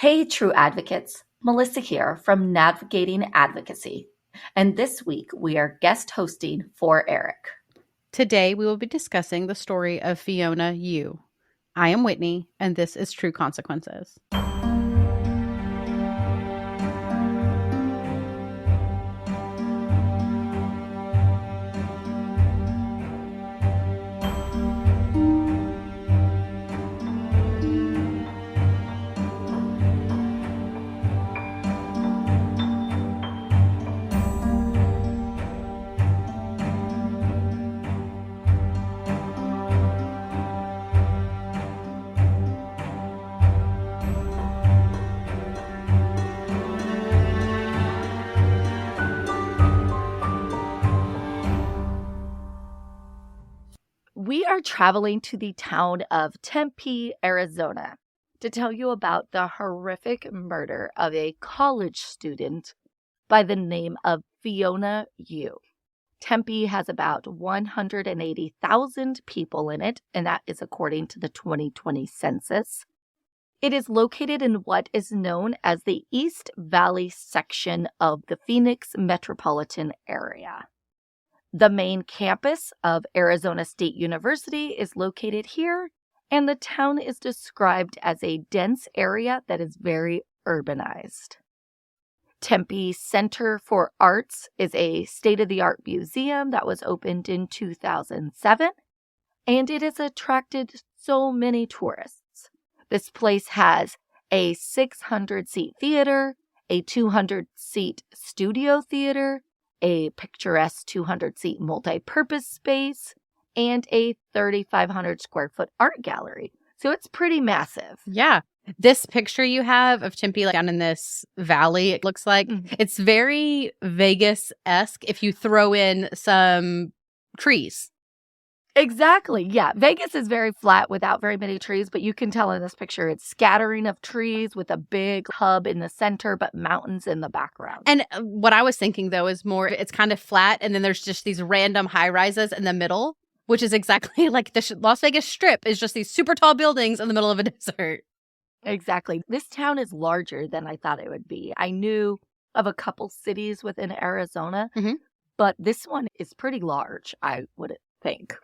Hey, true advocates. Melissa here from Navigating Advocacy. And this week we are guest hosting for Eric. Today, we will be discussing the story of Fiona Yu. I am Whitney, and this is True Consequences. We are traveling to the town of Tempe, Arizona, to tell you about the horrific murder of a college student by the name of Fiona Yu. Tempe has about 180,000 people in it, and that is according to the 2020 census. It is located in what is known as the East Valley section of the Phoenix metropolitan area. The main campus of Arizona State University is located here, and the town is described as a dense area that is very urbanized. Tempe Center for Arts is a state-of-the-art museum that was opened in 2007, and it has attracted so many tourists. This place has a 600-seat theater, a 200-seat studio theater, a picturesque 200-seat multi-purpose space, and a 3,500 square foot art gallery. So it's pretty massive. Yeah. This picture you have of Tempe down in this valley, it looks like it's very Vegas-esque if you throw in some trees. Exactly. Yeah. Vegas is very flat without very many trees, but you can tell in this picture it's scattering of trees with a big hub in the center, but mountains in the background. And what I was thinking, though, is more it's kind of flat, and then there's just these random high-rises in the middle, which is exactly like the Las Vegas Strip is just these super tall buildings in the middle of a desert. Exactly. This town is larger than I thought it would be. I knew of a couple cities within Arizona, but this one is pretty large, I would think.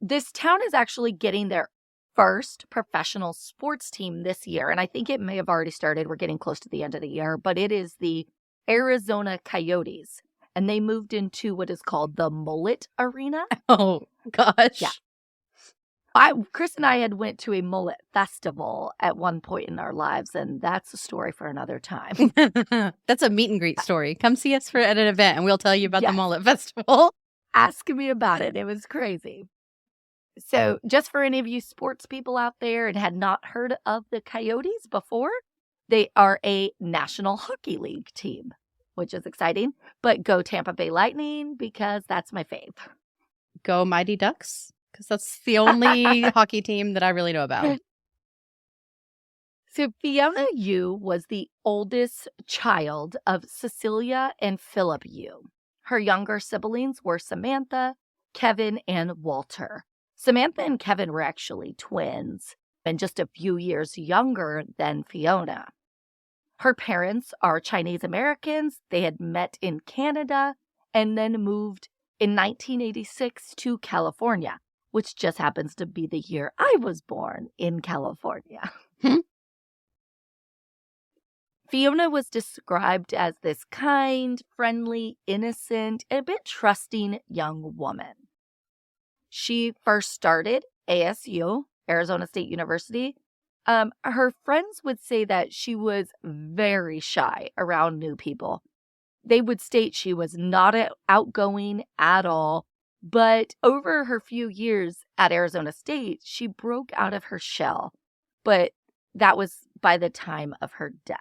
This town is actually getting their first professional sports team this year, and I think it may have already started. We're getting close to the end of the year, but it is the Arizona Coyotes, and they moved into what is called the Mullet Arena. Oh, gosh. Yeah. Chris and I had went to a mullet festival at one point in our lives, and that's a story for another time. That's a meet and greet story. Come see us at an event, and we'll tell you about the mullet festival. Ask me about it. It was crazy. So just for any of you sports people out there and had not heard of the Coyotes before, they are a National Hockey League team, which is exciting. But go Tampa Bay Lightning because that's my fave. Go Mighty Ducks because that's the only hockey team that I really know about. So Fiona Yu was the oldest child of Cecilia and Philip Yu. Her younger siblings were Samantha, Kevin, and Walter. Samantha and Kevin were actually twins and just a few years younger than Fiona. Her parents are Chinese Americans. They had met in Canada and then moved in 1986 to California, which just happens to be the year I was born in California. Fiona was described as this kind, friendly, innocent, and a bit trusting young woman. She first started ASU, Arizona State University. Her friends would say that she was very shy around new people. They would state she was not outgoing at all, but over her few years at Arizona State, she broke out of her shell. But that was by the time of her death.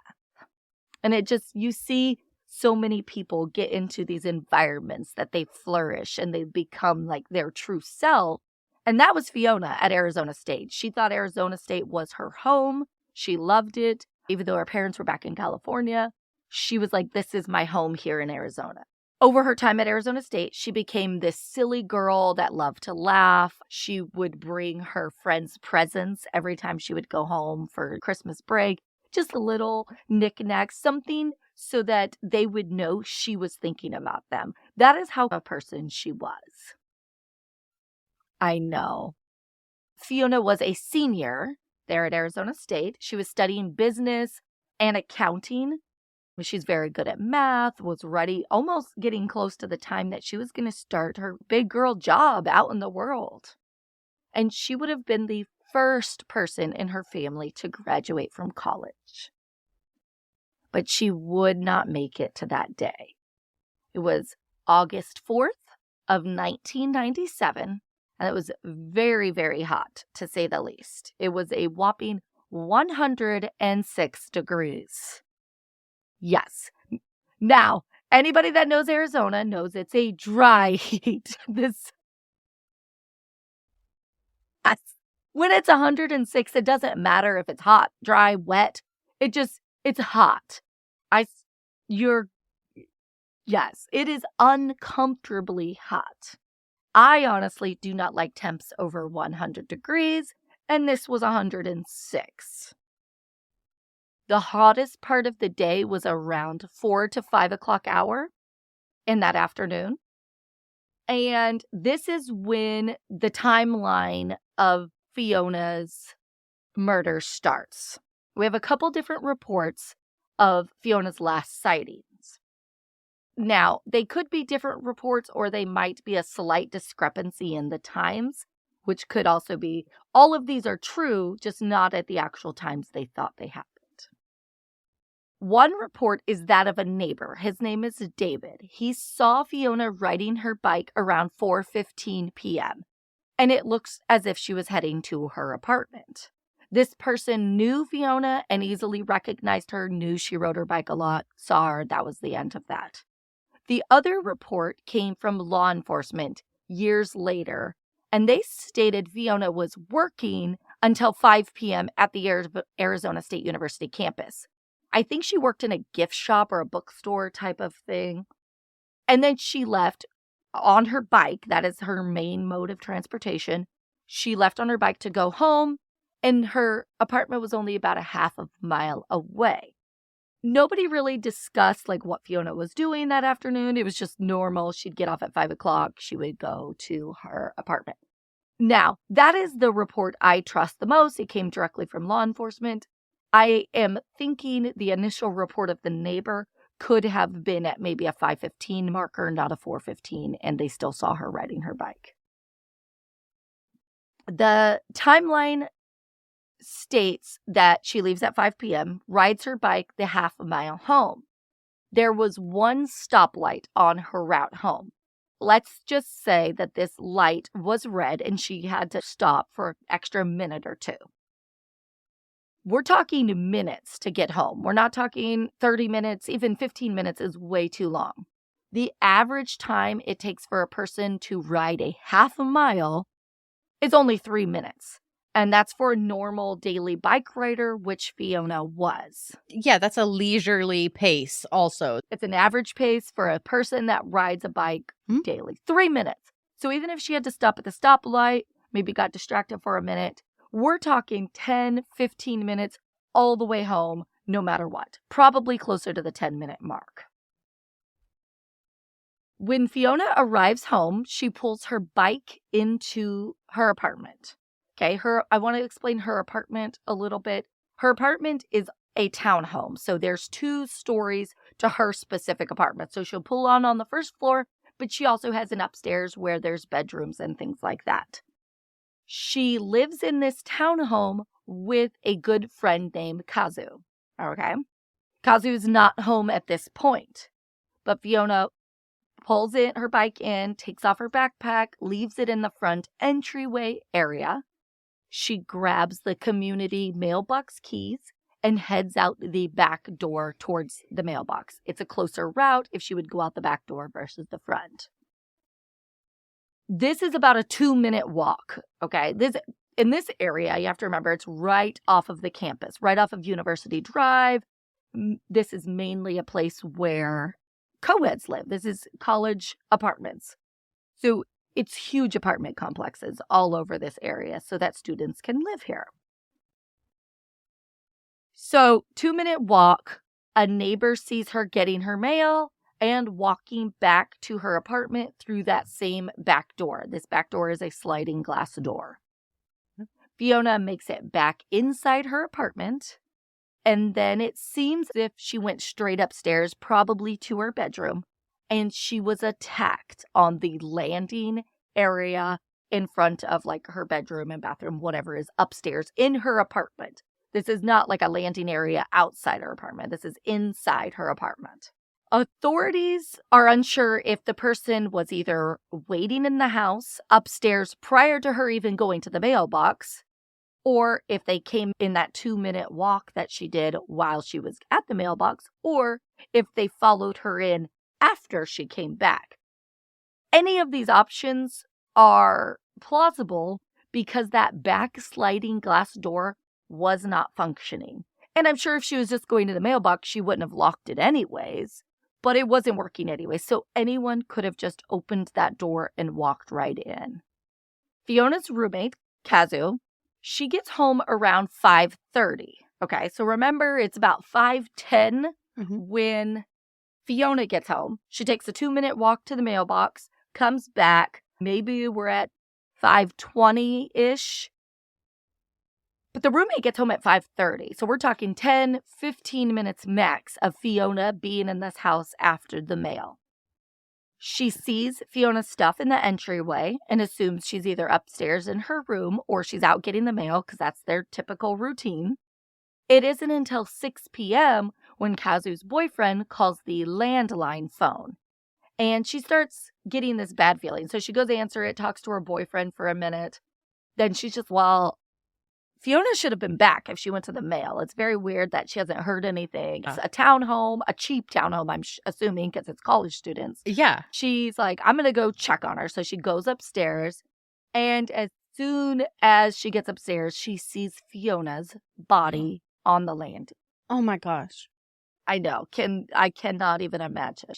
And you see so many people get into these environments that they flourish and they become like their true self. And that was Fiona at Arizona State. She thought Arizona State was her home. She loved it. Even though her parents were back in California, she was like, this is my home here in Arizona. Over her time at Arizona State, she became this silly girl that loved to laugh. She would bring her friends presents every time she would go home for Christmas break. Just a little knick-knack, something so that they would know she was thinking about them. That is how a person she was. I know. Fiona was a senior there at Arizona State. She was studying business and accounting. She's very good at math, was ready, almost getting close to the time that she was going to start her big girl job out in the world. And she would have been the first person in her family to graduate from college. But she would not make it to that day. It was August 4th of 1997, and it was very, very hot, to say the least. It was a whopping 106 degrees. Yes. Now, anybody that knows Arizona knows it's a dry heat. When it's 106, it doesn't matter if it's hot, dry, wet. It's hot. Yes, it is uncomfortably hot. I honestly do not like temps over 100 degrees, and this was 106. The hottest part of the day was around 4 to 5 o'clock hour in that afternoon. And this is when the timeline of Fiona's murder starts. We have a couple different reports of Fiona's last sightings. Now, they could be different reports, or they might be a slight discrepancy in the times, which could also be, all of these are true, just not at the actual times they thought they happened. One report is that of a neighbor. His name is David. He saw Fiona riding her bike around 4:15 p.m., and it looks as if she was heading to her apartment. This person knew Fiona and easily recognized her, knew she rode her bike a lot, saw her. That was the end of that. The other report came from law enforcement years later, and they stated Fiona was working until 5 p.m. at the Arizona State University campus. I think she worked in a gift shop or a bookstore type of thing. And then she left on her bike. That is her main mode of transportation. She left on her bike to go home, and her apartment was only about a half a mile away. Nobody really discussed what Fiona was doing that afternoon. It was just normal. She'd get off at 5 o'clock. She would go to her apartment. Now, that is the report I trust the most. It came directly from law enforcement. I am thinking the initial report of the neighbor could have been at maybe a 5:15 marker, not a 4:15, and they still saw her riding her bike. The timeline states that she leaves at 5 p.m., rides her bike the half a mile home. There was one stoplight on her route home. Let's just say that this light was red and she had to stop for an extra minute or two. We're talking minutes to get home. We're not talking 30 minutes, even 15 minutes is way too long. The average time it takes for a person to ride a half a mile is only 3 minutes. And that's for a normal daily bike rider, which Fiona was. Yeah, that's a leisurely pace also. It's an average pace for a person that rides a bike daily. 3 minutes. So even if she had to stop at the stoplight, maybe got distracted for a minute, we're talking 10, 15 minutes all the way home, no matter what. Probably closer to the 10-minute mark. When Fiona arrives home, she pulls her bike into her apartment. Okay, I want to explain her apartment a little bit. Her apartment is a townhome, so there's 2 stories to her specific apartment. So she'll pull on the first floor, but she also has an upstairs where there's bedrooms and things like that. She lives in this townhome with a good friend named Kazu. Okay? Kazu is not home at this point, but Fiona pulls her bike in, takes off her backpack, leaves it in the front entryway area. She grabs the community mailbox keys and heads out the back door towards the mailbox. It's a closer route if she would go out the back door versus the front. This is about a 2-minute walk, okay? In this area, you have to remember, it's right off of the campus, right off of University Drive. This is mainly a place where co-eds live. This is college apartments. So it's huge apartment complexes all over this area so that students can live here. So 2-minute walk, a neighbor sees her getting her mail and walking back to her apartment through that same back door. This back door is a sliding glass door. Fiona makes it back inside her apartment, and then it seems as if she went straight upstairs, probably to her bedroom, and she was attacked on the landing area in front of like her bedroom and bathroom, whatever is upstairs in her apartment. This is not like a landing area outside her apartment. This is inside her apartment. Authorities are unsure if the person was either waiting in the house upstairs prior to her even going to the mailbox, or if they came in that 2-minute walk that she did while she was at the mailbox, or if they followed her in after she came back. Any of these options are plausible because that back sliding glass door was not functioning. And I'm sure if she was just going to the mailbox, she wouldn't have locked it anyways, but it wasn't working anyway. So anyone could have just opened that door and walked right in. Fiona's roommate, Kazu, she gets home around 5:30. Okay, so remember, it's about 5:10 when Fiona gets home. She takes a 2-minute walk to the mailbox, comes back. Maybe we're at 5:20-ish. But the roommate gets home at 5:30. So we're talking 10, 15 minutes max of Fiona being in this house after the mail. She sees Fiona's stuff in the entryway and assumes she's either upstairs in her room or she's out getting the mail because that's their typical routine. It isn't until 6 p.m. when Kazu's boyfriend calls the landline phone. And she starts getting this bad feeling. So she goes answer it, talks to her boyfriend for a minute. Then she's just, well, Fiona should have been back if she went to the mail. It's very weird that she hasn't heard anything. It's a townhome, a cheap townhome, I'm assuming, because it's college students. Yeah. She's like, I'm going to go check on her. So she goes upstairs. And as soon as she gets upstairs, she sees Fiona's body on the land. Oh, my gosh. I know. I cannot even imagine.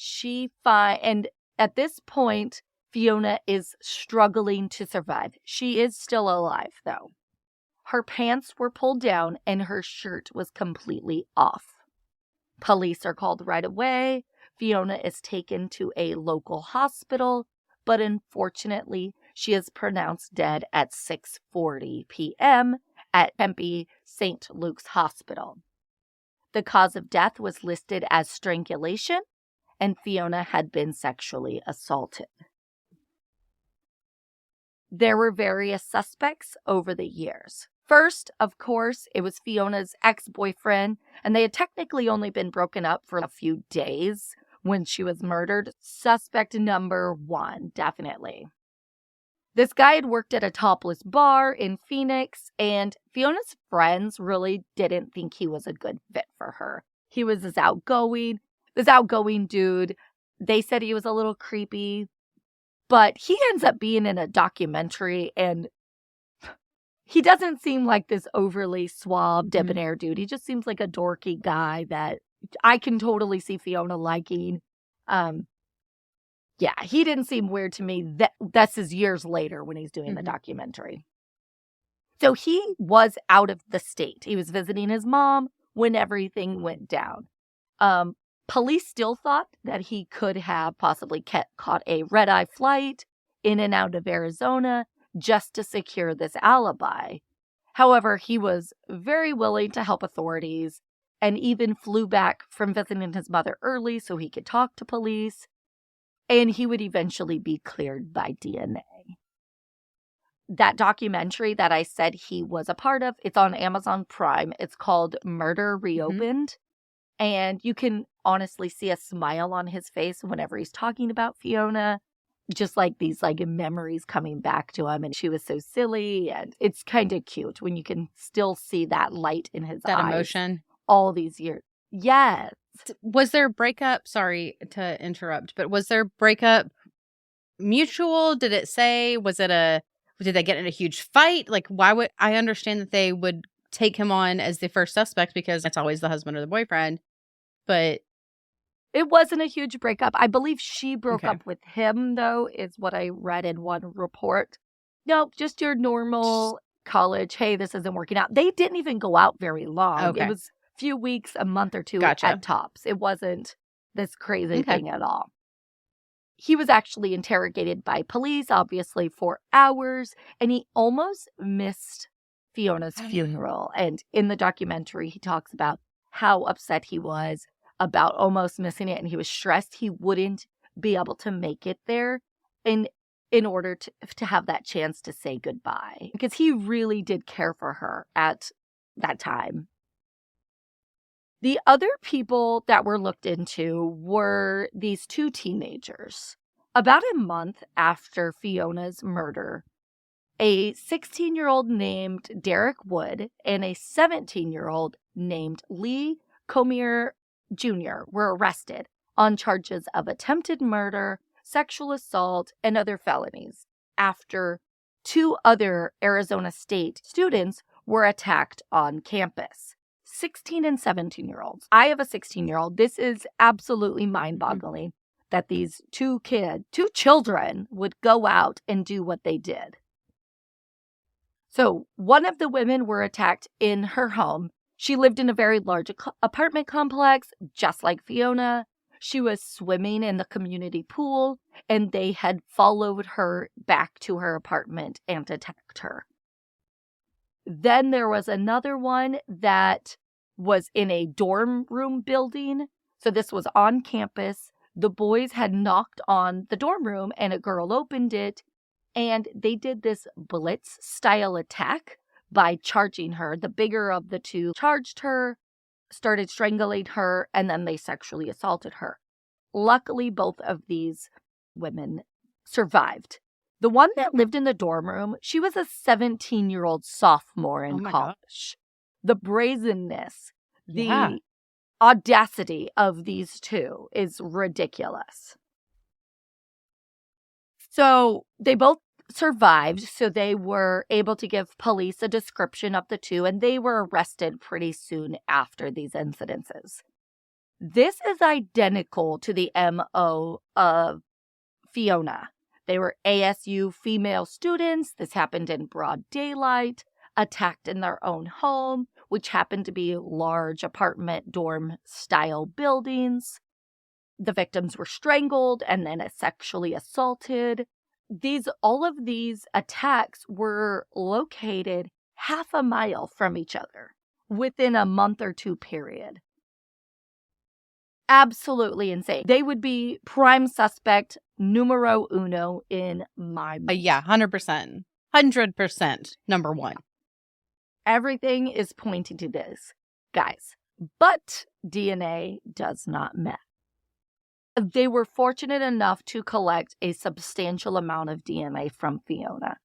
And at this point, Fiona is struggling to survive. She is still alive, though. Her pants were pulled down and her shirt was completely off. Police are called right away. Fiona is taken to a local hospital, but unfortunately, she is pronounced dead at 6:40 p.m. at Tempe St. Luke's Hospital. The cause of death was listed as strangulation, and Fiona had been sexually assaulted. There were various suspects over the years. First, of course, it was Fiona's ex-boyfriend, and they had technically only been broken up for a few days when she was murdered. Suspect number 1, definitely. This guy had worked at a topless bar in Phoenix, and Fiona's friends really didn't think he was a good fit for her. He was this outgoing dude. They said he was a little creepy, but he ends up being in a documentary, and he doesn't seem like this overly suave, debonair dude. He just seems like a dorky guy that I can totally see Fiona liking. Yeah, he didn't seem weird to me. This is years later when he's doing the documentary. So he was out of the state. He was visiting his mom when everything went down. Police still thought that he could have possibly caught a red-eye flight in and out of Arizona just to secure this alibi. However, he was very willing to help authorities and even flew back from visiting his mother early so he could talk to police, and he would eventually be cleared by DNA. That documentary that I said he was a part of, it's on Amazon Prime. It's called Murder Reopened, and you can honestly see a smile on his face whenever he's talking about Fiona. Just like these memories coming back to him, and she was so silly, and it's kind of cute when you can still see that light in his eyes. That emotion. All these years. Yes. Was their breakup, sorry to interrupt, but was their breakup mutual? Did it say, did they get in a huge fight? Like, why would, I understand that they would take him on as the first suspect because it's always the husband or the boyfriend, but It wasn't a huge breakup. I believe she broke Okay. up with him, though, is what I read in one report. No, just your normal college, hey, this isn't working out. They didn't even go out very long. It Okay. was a few weeks, a month or two Gotcha. at tops. It wasn't this crazy Okay. thing at all. He was actually interrogated by police, obviously, for hours, and he almost missed Fiona's funeral. And in the documentary, he talks about how upset he was about almost missing it, and he was stressed he wouldn't be able to make it there in order to have that chance to say goodbye, because he really did care for her at that time. The other people that were looked into were these two teenagers. About a month after Fiona's murder, a 16-year-old named Derek Wood and a 17-year-old named Lee Comier Jr. were arrested on charges of attempted murder, sexual assault, and other felonies after two other Arizona State students were attacked on campus. 16 and 17-year-olds. I have a 16-year-old. This is absolutely mind-boggling that these two children would go out and do what they did. So one of the women were attacked in her home. She lived in a very large apartment complex, just like Fiona. She was swimming in the community pool, and they had followed her back to her apartment and attacked her. Then there was another one that was in a dorm room building. So this was on campus. The boys had knocked on the dorm room and a girl opened it, and they did this blitz style attack by charging her. The bigger of the two charged her, started strangling her, and then they sexually assaulted her. Luckily, both of these women survived. The one that lived in the dorm room, she was a 17-year-old sophomore in college. The brazenness, the audacity of these two is ridiculous. So they both survived, so they were able to give police a description of the two, and they were arrested pretty soon after these incidences. This is identical to the MO of Fiona. They were ASU female students. This happened in broad daylight, attacked in their own home, which happened to be large apartment dorm style buildings. The victims were strangled and then sexually assaulted. All of these attacks were located half a mile from each other within a month or two period. Absolutely insane. They would be prime suspect numero uno in my mind. 100%. 100% number one. Everything is pointing to this, guys. But DNA does not match. They were fortunate enough to collect a substantial amount of DNA from Fiona,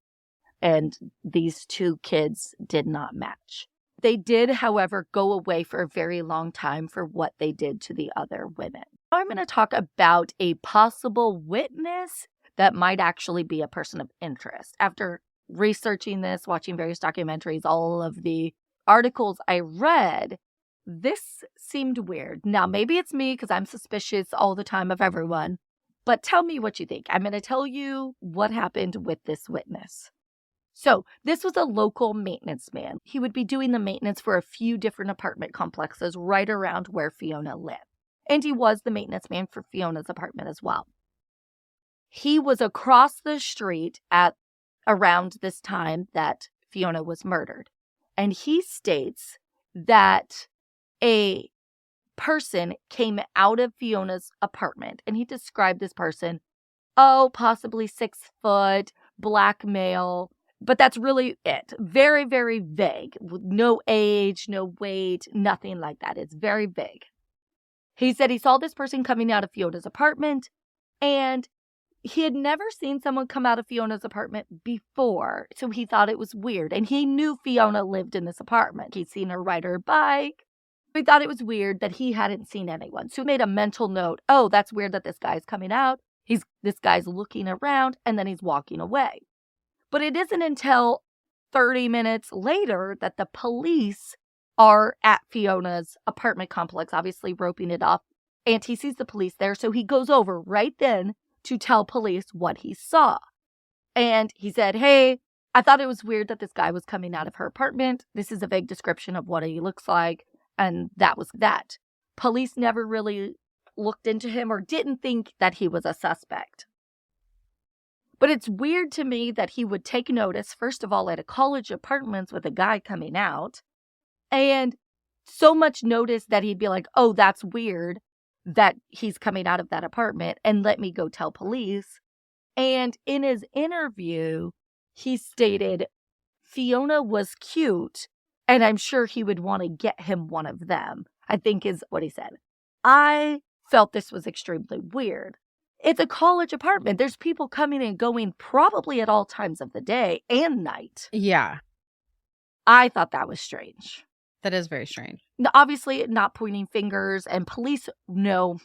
and these two kids did not match. They did, however, go away for a very long time for what they did to the other women. Now I'm going to talk about a possible witness that might actually be a person of interest. After researching this, watching various documentaries, all of the articles I read, this seemed weird. Now, maybe it's me because I'm suspicious all the time of everyone, but tell me what you think. I'm going to tell you what happened with this witness. So this was a local maintenance man. He would be doing the maintenance for a few different apartment complexes right around where Fiona lived. And he was the maintenance man for Fiona's apartment as well. He was across the street at around this time that Fiona was murdered. And he states that a person came out of Fiona's apartment, and he described this person, possibly 6 foot, black male, but that's really it. Very, very vague. No age, no weight, nothing like that. It's very vague. He said he saw this person coming out of Fiona's apartment, and he had never seen someone come out of Fiona's apartment before, so he thought it was weird. And he knew Fiona lived in this apartment. He'd seen her ride her bike. He thought it was weird that he hadn't seen anyone. So he made a mental note, that's weird that this guy's coming out. This guy's looking around, and then he's walking away. But it isn't until 30 minutes later that the police are at Fiona's apartment complex, obviously roping it off and he sees the police there, so he goes over right then to tell police what he saw. And he said, hey, I thought it was weird that this guy was coming out of her apartment. This is a vague description of what he looks like. And that was that. Police never really looked into him or didn't think that he was a suspect. But it's weird to me that he would take notice, first of all, at a college apartment with a guy coming out. And so much notice that he'd be like, oh, that's weird that he's coming out of that apartment, and let me go tell police. And in his interview, he stated Fiona was cute, and I'm sure he would want to get him one of them, I think is what he said. I felt this was extremely weird. It's a college apartment. There's people coming and going probably at all times of the day and night. Yeah. I thought that was strange. That is very strange. Obviously, not pointing fingers, and police know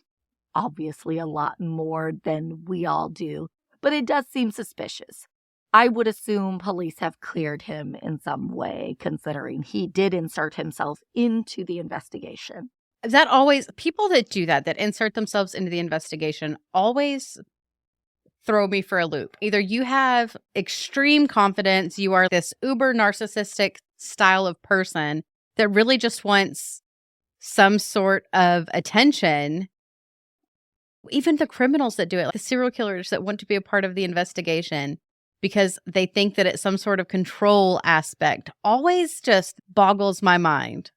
obviously a lot more than we all do, but it does seem suspicious. I would assume police have cleared him in some way, considering he did insert himself into the investigation. That always, people that do that insert themselves into the investigation, always throw me for a loop. Either you have extreme confidence, you are this uber narcissistic style of person that really just wants some sort of attention. Even the criminals that do it, like the serial killers that want to be a part of the investigation because they think that it's some sort of control aspect, always just boggles my mind.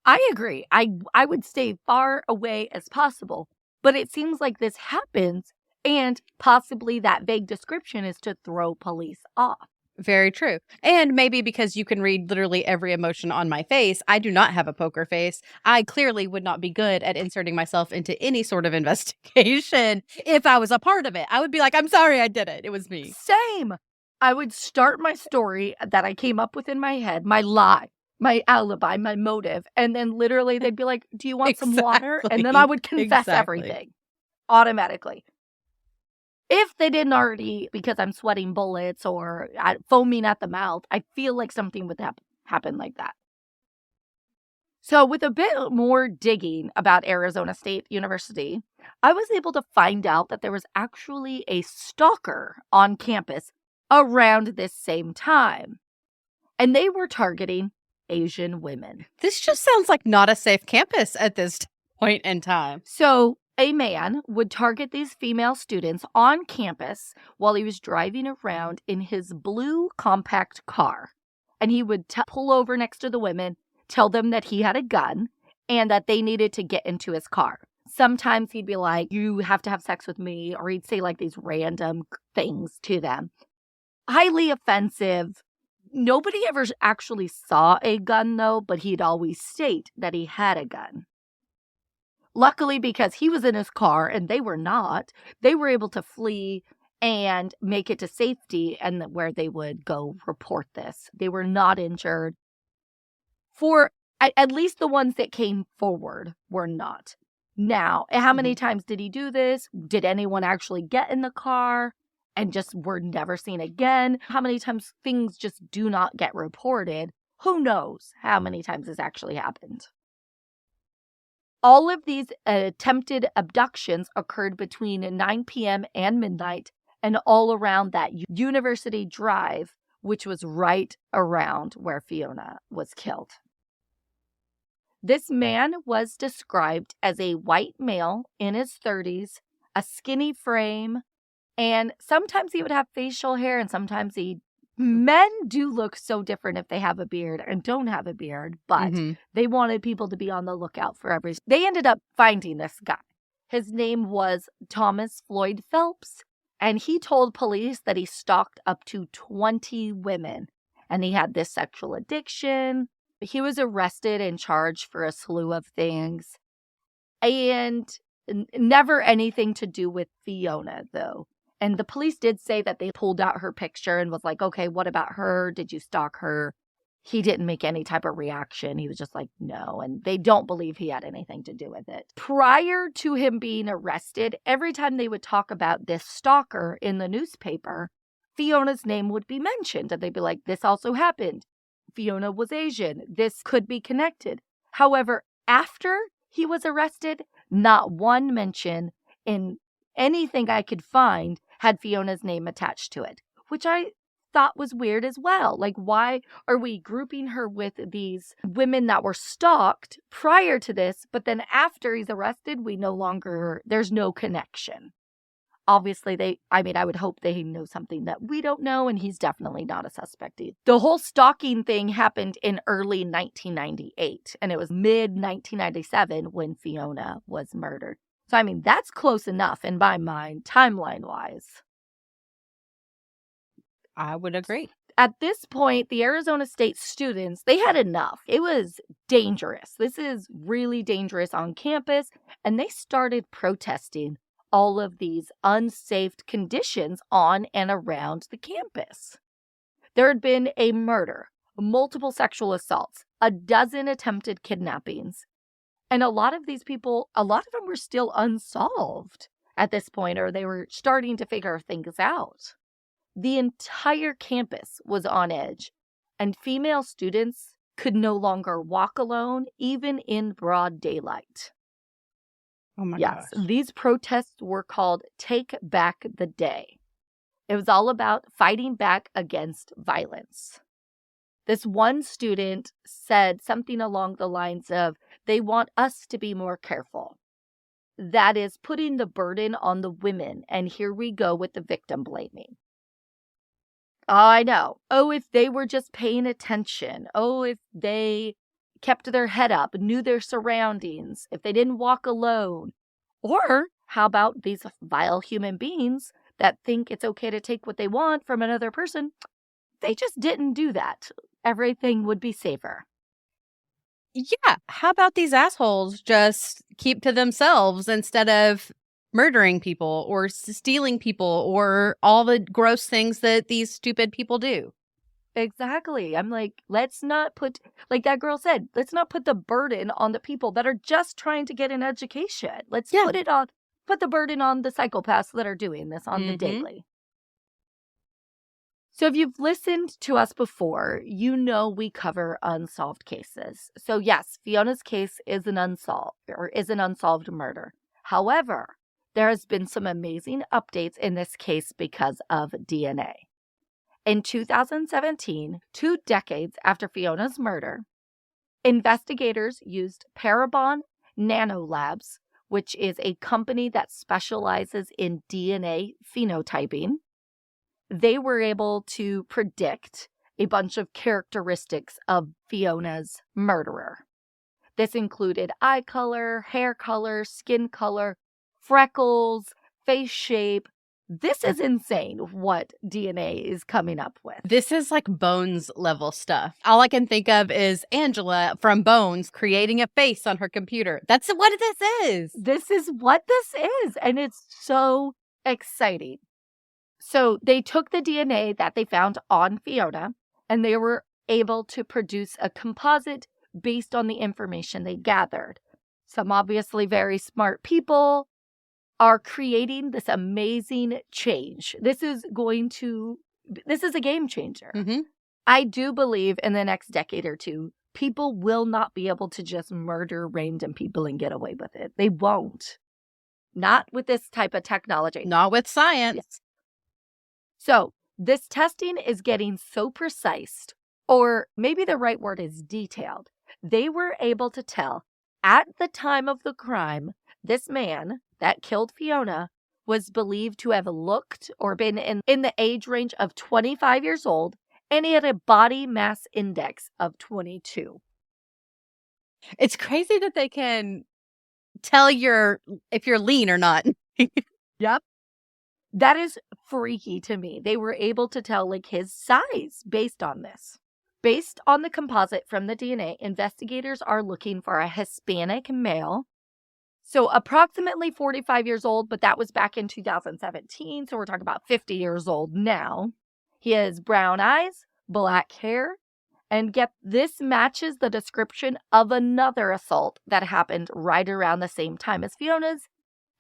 I agree. I would stay far away as possible, but it seems like this happens, and possibly that vague description is to throw police off. Very true. And maybe because you can read literally every emotion on my face, I do not have a poker face. I clearly would not be good at inserting myself into any sort of investigation if I was a part of it. I would be like, I'm sorry I did it. It was me. Same. I would start my story that I came up with in my head, my lie, my alibi, my motive, and then literally they'd be like, do you want some water? And then I would confess everything automatically. If they didn't already, because I'm sweating bullets or foaming at the mouth, I feel like something would happen like that. So with a bit more digging about Arizona State University, I was able to find out that there was actually a stalker on campus around this same time. And they were targeting Asian women. This just sounds like not a safe campus at this point in time. So a man would target these female students on campus while he was driving around in his blue compact car. And he would pull over next to the women, tell them that he had a gun and that they needed to get into his car. Sometimes he'd be like, you have to have sex with me, or he'd say like these random things to them. Highly offensive. Nobody ever actually saw a gun though, but he'd always state that he had a gun. Luckily, because he was in his car and they were not, they were able to flee and make it to safety and where they would go report this. They were not injured. For at least the ones that came forward were not. Now, how many times did he do this? Did anyone actually get in the car and just were never seen again? How many times things just do not get reported? Who knows how many times this actually happened? All of these attempted abductions occurred between 9 p.m. and midnight and all around that University Drive, which was right around where Fiona was killed. This man was described as a white male in his 30s, a skinny frame, and sometimes he would have facial hair and sometimes men do look so different if they have a beard and don't have a beard, but they wanted people to be on the lookout for everything. They ended up finding this guy. His name was Thomas Floyd Phelps, and he told police that he stalked up to 20 women, and he had this sexual addiction. He was arrested and charged for a slew of things, and never anything to do with Fiona, though. And the police did say that they pulled out her picture and was like, okay, what about her? Did you stalk her? He didn't make any type of reaction. He was just like, no. And they don't believe he had anything to do with it. Prior to him being arrested, every time they would talk about this stalker in the newspaper, Fiona's name would be mentioned. And they'd be like, this also happened. Fiona was Asian. This could be connected. However, after he was arrested, Not one mention in anything I could find had Fiona's name attached to it, which I thought was weird as well. Like, why are we grouping her with these women that were stalked prior to this, but then after he's arrested, there's no connection. Obviously, I would hope they know something that we don't know, and he's definitely not a suspect. The whole stalking thing happened in early 1998, and it was mid-1997 when Fiona was murdered. So, that's close enough in my mind, timeline-wise. I would agree. At this point, the Arizona State students, they had enough. It was dangerous. This is really dangerous on campus, and they started protesting all of these unsafe conditions on and around the campus. There had been a murder, multiple sexual assaults, a dozen attempted kidnappings, and a lot of them were still unsolved at this point, or they were starting to figure things out. The entire campus was on edge, and female students could no longer walk alone, even in broad daylight. Oh my gosh. These protests were called Take Back the Day. It was all about fighting back against violence. This one student said something along the lines of, they want us to be more careful. That is putting the burden on the women, and here we go with the victim blaming. I know. Oh, if they were just paying attention. Oh, if they kept their head up, knew their surroundings, if they didn't walk alone. Or how about these vile human beings that think it's okay to take what they want from another person? They just didn't do that. Everything would be safer. Yeah. How about these assholes just keep to themselves instead of murdering people or stealing people or all the gross things that these stupid people do? Exactly. I'm like, let's not put, like that girl said, let's not put the burden on the people that are just trying to get an education. Let's put the burden on the psychopaths that are doing this on the daily. So if you've listened to us before, you know we cover unsolved cases. So yes, Fiona's case is an unsolved murder. However, there has been some amazing updates in this case because of DNA. In 2017, 2 decades after Fiona's murder, investigators used Parabon Nanolabs, which is a company that specializes in DNA phenotyping. They were able to predict a bunch of characteristics of Fiona's murderer. This included eye color, hair color, skin color, freckles, face shape. This is insane what DNA is coming up with. This is like Bones level stuff. All I can think of is Angela from Bones creating a face on her computer. That's what this is. This is what this is. And it's so exciting. So they took the DNA that they found on Fiona and they were able to produce a composite based on the information they gathered. Some obviously very smart people are creating this amazing change. This is a game changer. Mm-hmm. I do believe in the next decade or two, people will not be able to just murder random people and get away with it. They won't. Not with this type of technology. Not with science. Yes. So this testing is getting so precise, or maybe the right word is detailed. They were able to tell at the time of the crime, this man that killed Fiona was believed to have looked or been in the age range of 25 years old, and he had a body mass index of 22. It's crazy that they can tell if you're lean or not. Yep. That is freaky to me. They were able to tell like his size based on this. Based on the composite from the DNA, investigators are looking for a Hispanic male. So approximately 45 years old, but that was back in 2017. So we're talking about 50 years old now. He has brown eyes, black hair, and this matches the description of another assault that happened right around the same time as Fiona's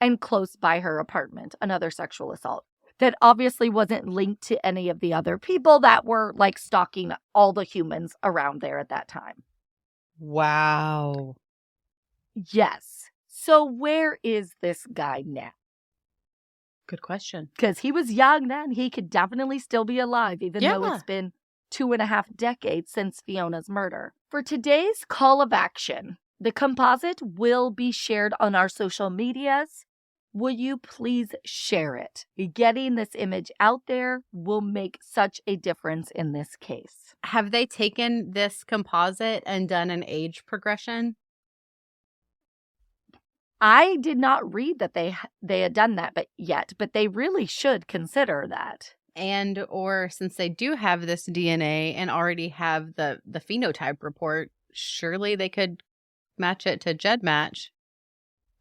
and close by her apartment, another sexual assault that obviously wasn't linked to any of the other people that were like stalking all the humans around there at that time. Wow. Yes. So where is this guy now? Good question. Because he was young then. He could definitely still be alive, even though it's been 2.5 decades since Fiona's murder. For today's call of action, the composite will be shared on our social medias. Will you please share it? Getting this image out there will make such a difference in this case. Have they taken this composite and done an age progression? I did not read that they had done that but they really should consider that. And or since they do have this DNA and already have the phenotype report, surely they could match it to GEDmatch.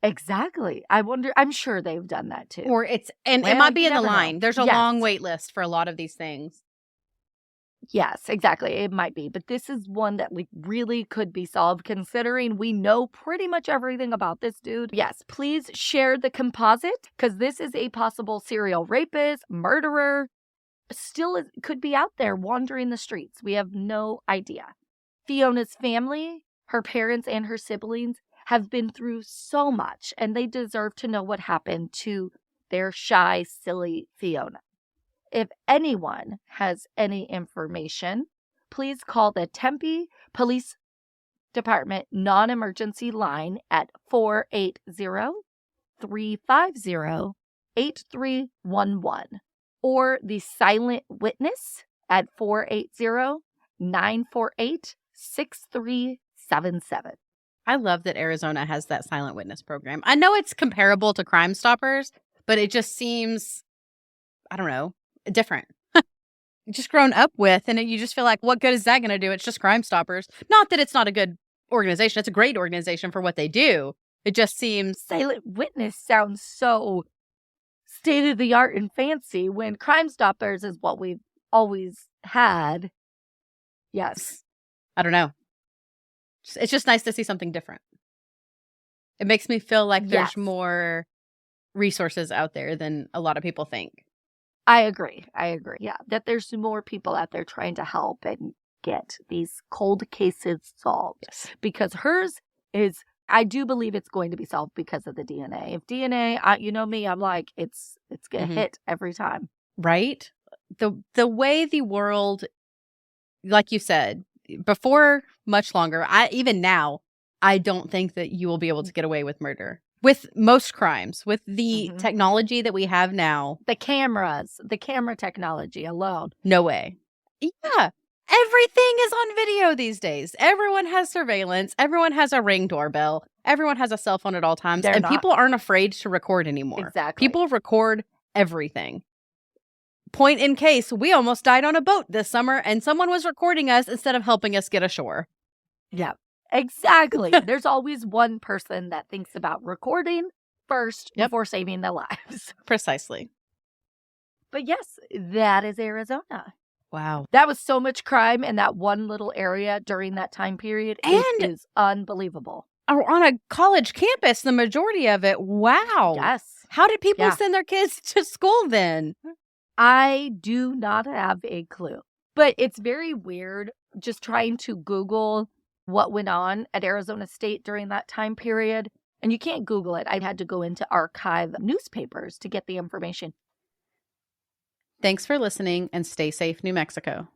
Exactly. I'm sure they've done that too. Or it might be in the line. There's a long wait list for a lot of these things. Yes, exactly. It might be. But this is one that really could be solved considering we know pretty much everything about this dude. Yes, please share the composite because this is a possible serial rapist, murderer, still could be out there wandering the streets. We have no idea. Fiona's family, her parents and her siblings have been through so much and they deserve to know what happened to their shy, silly Fiona. If anyone has any information, please call the Tempe Police Department non-emergency line at 480-350-8311 or the Silent Witness at 480-948-6377. I love that Arizona has that Silent Witness program. I know it's comparable to Crime Stoppers, but it just seems, I don't know, different. Just grown up with, and you just feel like, what good is that going to do? It's just Crime Stoppers. Not that it's not a good organization. It's a great organization for what they do. It just seems... Silent Witness sounds so state-of-the-art and fancy when Crime Stoppers is what we've always had. Yes. I don't know. It's just nice to see something different. It makes me feel like there's more resources out there than a lot of people think. I agree. Yeah, that there's more people out there trying to help and get these cold cases solved. Yes. Because hers is, I do believe it's going to be solved because of the DNA. If DNA, you know me, I'm like, it's going to hit every time. Right? The way the world, like you said, before much longer, even now, I don't think that you will be able to get away with murder. With most crimes, with the technology that we have now. The camera technology alone. No way. Yeah. Everything is on video these days. Everyone has surveillance. Everyone has a Ring doorbell. Everyone has a cell phone at all times. People aren't afraid to record anymore. Exactly. People record everything. Point in case, we almost died on a boat this summer and someone was recording us instead of helping us get ashore. Yeah. Exactly. There's always one person that thinks about recording first before saving their lives. Precisely. But yes, that is Arizona. Wow. That was so much crime in that one little area during that time period. It is unbelievable. On a college campus, the majority of it. Wow. Yes. How did people send their kids to school then? I do not have a clue. But it's very weird just trying to Google what went on at Arizona State during that time period. And you can't Google it. I had to go into archive newspapers to get the information. Thanks for listening and stay safe, New Mexico.